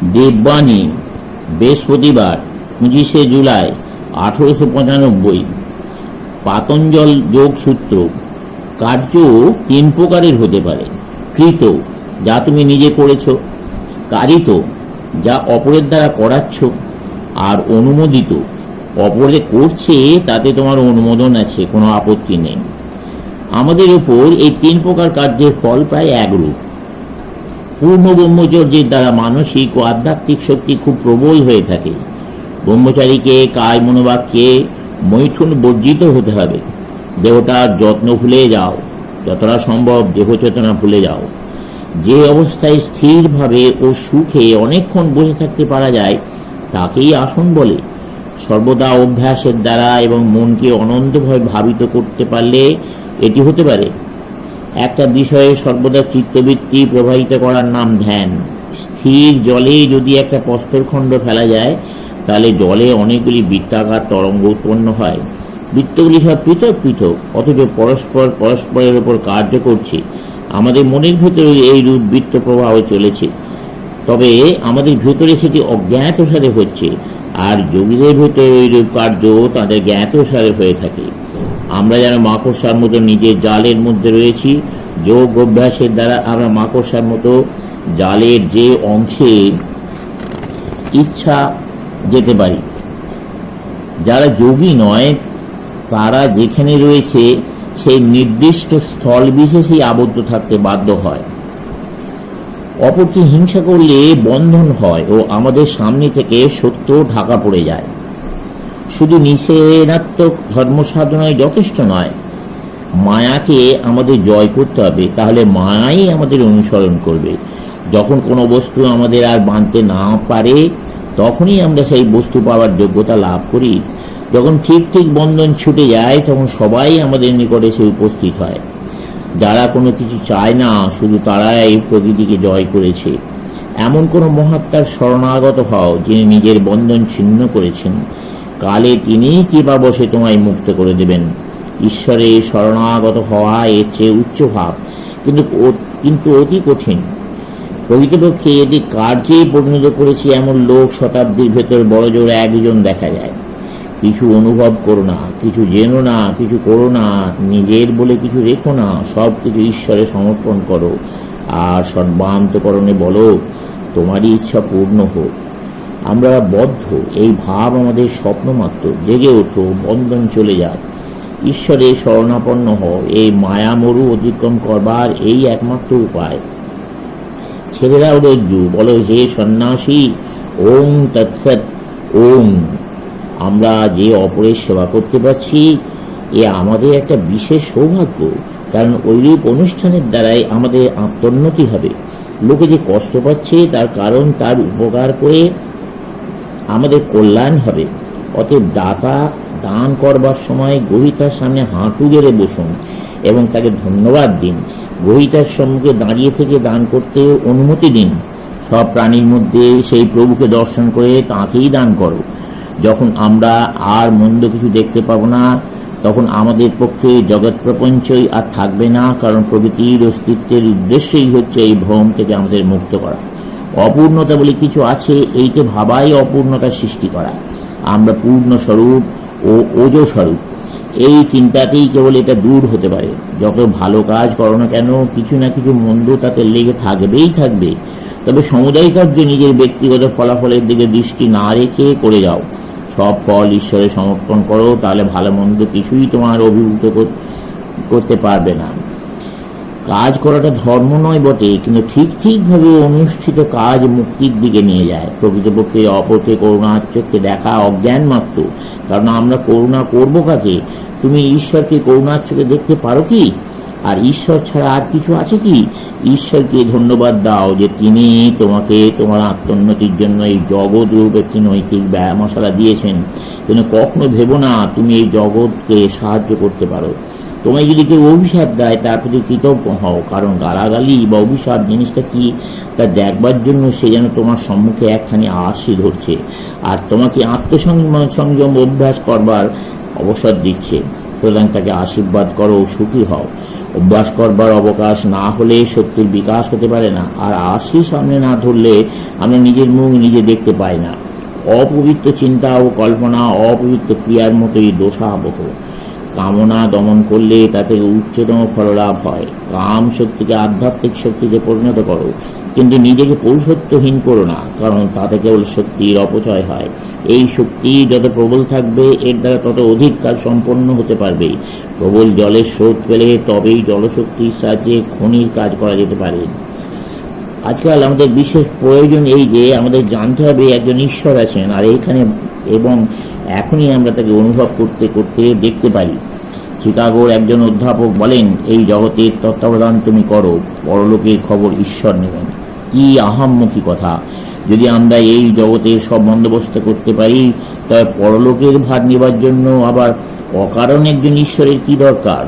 দেববাণী, বৃহস্পতিবার 25শে জুলাই 1895। পাতঞ্জল যোগসূত্র। কার্য 3 প্রকারের হতে পারে। কৃত, যা তুমি নিজে করেছ। কারিত, যা অপরের দ্বারা করাচ্ছ। আর অনুমোদিত, অপরে করছে তাতে তোমার অনুমোদন আছে, কোনো আপত্তি নেই। আমাদের উপর এই 3 প্রকার কার্যের ফল প্রায় একরূপ। পূর্ণ ব্রহ্মচর্যের দ্বারা মানসিক ও আধ্যাত্মিক শক্তি খুব প্রবল হয়ে থাকে। ব্রহ্মচারীকে কায় মনোবাক্যে মৈথুন বর্জিত হতে হবে। দেহটার যত্ন ভুলে যাও, যতটা সম্ভব দেহ চেতনা ভুলে যাও। যে অবস্থায় স্থিরভাবে ও সুখে অনেকক্ষণ বসে থাকতে পারা যায় তাকেই আসন বলে। সর্বদা অভ্যাসের দ্বারা এবং মনকে অনন্তভাবে ভাবিত করতে পারলে এটি হতে পারে। একটা বিষয়ে সর্বদা চিত্তবৃত্তি প্রবাহিত করার নাম ধ্যান। স্থির জলে যদি একটা প্রস্তরখণ্ড ফেলা যায় তাহলে জলে অনেকগুলি বৃত্তাকার তরঙ্গ উৎপন্ন হয়। বৃত্তগুলি সব পৃথক পৃথক, অথচ পরস্পর পরস্পরের উপর কার্য করছে। আমাদের মনের ভেতরে এই রূপ বৃত্ত প্রবাহ চলেছে, তবে আমাদের ভেতরে সেটি অজ্ঞাত সারে হচ্ছে, আর যোগীদের ভেতরে এই রূপ কার্য তাদের জ্ঞাত সারে হয়ে থাকে। আমরা যেন মাকড়সার মতো নিজের জালের মধ্যে রয়েছি। যোগ অভ্যাসের দ্বারা আমরা মাকড়সার মতো জালের যে অংশে ইচ্ছা যেতে পারি। যারা যোগী নয় তারা যেখানে রয়েছে সেই নির্দিষ্ট স্থল বিশেষেই আবদ্ধ থাকতে বাধ্য হয়। অপরকে হিংসা করলে বন্ধন হয় ও আমাদের সামনে থেকে সত্য ঢাকা পড়ে যায়। শুধু নিষেধাত্মক ধর্ম সাধনায় যথেষ্ট নয়, মায়াকে আমাদের জয় করতে হবে, তাহলে মায়াই আমাদের অনুসরণ করবে। যখন কোনো বস্তু আমাদের আর বাঁধতে না পারে তখনই আমরা সেই বস্তু পাওয়ার যোগ্যতা লাভ করি। যখন ঠিক ঠিক বন্ধন ছুটে যায় তখন সবাই আমাদের নিকটে এসে উপস্থিত হয়। যারা কোনো কিছু চায় না, শুধু তারাই প্রকৃতিকে জয় করেছে। এমন কোনো মহাত্মার শরণাগত হও যিনি নিজের বন্ধন ছিন্ন করেছেন। কালে তিনি কিবা বসে তোমায় মুক্ত করে দেবেন। ঈশ্বরে শরণাগত হওয়া এর চেয়ে উচ্চ ভাব, কিন্তু অতি কঠিন। প্রকৃতপক্ষে এটি কার্যেই পরিণত করেছে এমন লোক শতাব্দীর ভেতর বড়জোর একজন দেখা যায়। কিছু অনুভব করো না, কিছু জেনো না, কিছু করো না, নিজের বলে কিছু রেখো না, সব কিছু ঈশ্বরে সমর্পণ করো। আর সর্বান্তকরণে বলো, তোমারই ইচ্ছা পূর্ণ হোক। আমরা বদ্ধ, এই ভাব আমাদের স্বপ্ন মাত্র। জেগে ওঠো, বন্ধন চলে যাক, ঈশ্বরে শরণাপন্ন হও। এই মায়া মরু অতিক্রম করবার এই একমাত্র উপায়। ছেড়ে দাও রজ্জু, বলো হে সন্ন্যাসী, ওং তৎসৎ ওং। আমরা যে অপরের সেবা করতে পারছি এ আমাদের একটা বিশেষ সৌভাগ্য, কারণ ওইরূপ অনুষ্ঠানের দ্বারাই আমাদের আত্মোন্নতি হবে। লোকে যে কষ্ট পাচ্ছে তার কারণ তার উপকার করে আমাদের কল্যাণ হবে। অতএব দাতা দান করবার সময় গ্রহীতার সামনে হাঁটু গেড়ে বসুন এবং তাকে ধন্যবাদ দিন। গ্রহীতার সম্মুখে দাঁড়িয়ে থেকে দান করতে অনুমতি দিন। সব প্রাণীর মধ্যে সেই প্রভুকে দর্শন করে তাঁকেই দান করো। যখন আমরা আর মন্দ কিছু দেখতে পাবো না তখন আমাদের পক্ষে জগৎ প্রপঞ্চই আর থাকবে না, কারণ প্রকৃতির অস্তিত্বের উদ্দেশ্যই হচ্ছে এই ভ্রম থেকে আমাদের মুক্ত করা। অপূর্ণতা বলে কিছু আছে, এইকে ভাবাই অপূর্ণতার সৃষ্টি করা। আমরা পূর্ণ স্বরূপ ও ওজো স্বরূপ, এই চিন্তাতেই কেবল এটা দূর হতে পারে। যত ভালো কাজ করো না কেন, কিছু না কিছু মন্দ তাতে লেগে থাকবেই থাকবে। তবে সমুদায় কার্য নিজের ব্যক্তিগত ফলাফলের দিকে দৃষ্টি না রেখে করে যাও। সব ফল ঈশ্বরে সমর্পণ করো, তাহলে ভালো মন্দ কিছুই তোমার অভিভূত করতে পারবে না। কাজ করাটা ধর্ম নয় বটে, কিন্তু ঠিক ঠিকভাবে অনুষ্ঠিত কাজ মুক্তির দিকে নিয়ে যায়। প্রকৃতপক্ষে অপরকে করুণার চোখে দেখা অজ্ঞান মাত্র, কারণ আমরা করুণা করবো কাকে? তুমি ঈশ্বরকে করুণার চোখে দেখতে পারো কি? আর ঈশ্বর ছাড়া আর কিছু আছে কি? ঈশ্বরকে ধন্যবাদ দাও যে তিনি তোমাকে তোমার আত্মোন্নতির জন্য এই জগৎ রূপ একটি নৈতিক মশালা দিয়েছেন। কিন্তু কখনো ভেবো না তুমি এই জগৎকে সাহায্য করতে পারো। তোমায় যদি কেউ অভিশাপ দেয় তার প্রতি কৃতজ্ঞ হও, কারণ গালাগালি বা অভিশাপ জিনিসটা কি তা দেখবার জন্য সে যেন তোমার সম্মুখে একখানি আশি ধরছে আর তোমাকে আত্মসংযম অভ্যাস করবার অবসর দিচ্ছে। সুতরাং তাকে আশীর্বাদ করো, সুখী হও। অভ্যাস করবার অবকাশ না হলে শক্তির বিকাশ হতে পারে না, আর আশি সামনে না ধরলে আমরা নিজের মুখ নিজে দেখতে পাই না। অপবিত্র চিন্তা ও কল্পনা অপবিত্র ক্রিয়ার মতোই দোষাবহ। কামনা দমন করলে তা থেকে উচ্চতম ফললাভ হয়। কাম শক্তিকে আধ্যাত্মিক শক্তিতে পরিণত করো, কিন্তু নিজেকে পৌরুষত্বহীন করো না, কারণ তাতে কেবল শক্তির অপচয় হয়। এই শক্তি যত প্রবল থাকবে, এর দ্বারা তত অধিক কাজ সম্পন্ন হতে পারবে। প্রবল জলের স্রোত পেলে তবেই জলশক্তির সাহায্যে খনির কাজ করা যেতে পারে। আজকাল আমাদের বিশেষ প্রয়োজন এই যে আমাদের জানতে হবে একজন ঈশ্বর আছেন, আর এইখানে এবং এখনই আমরা তাকে অনুভব করতে করতে দেখতে পারি। চিকাগোর একজন অধ্যাপক বলেন, এই জগতের তত্ত্বাবধান তুমি করো, পরলোকের খবর ঈশ্বর নেবেন। কি আহাম্মকি কথা! যদি আমরা এই জগতের সব বন্দোবস্ত করতে পারি, তবে পরলোকের ভার নেবার জন্য আবার অকারণ একজন ঈশ্বরের কি দরকার?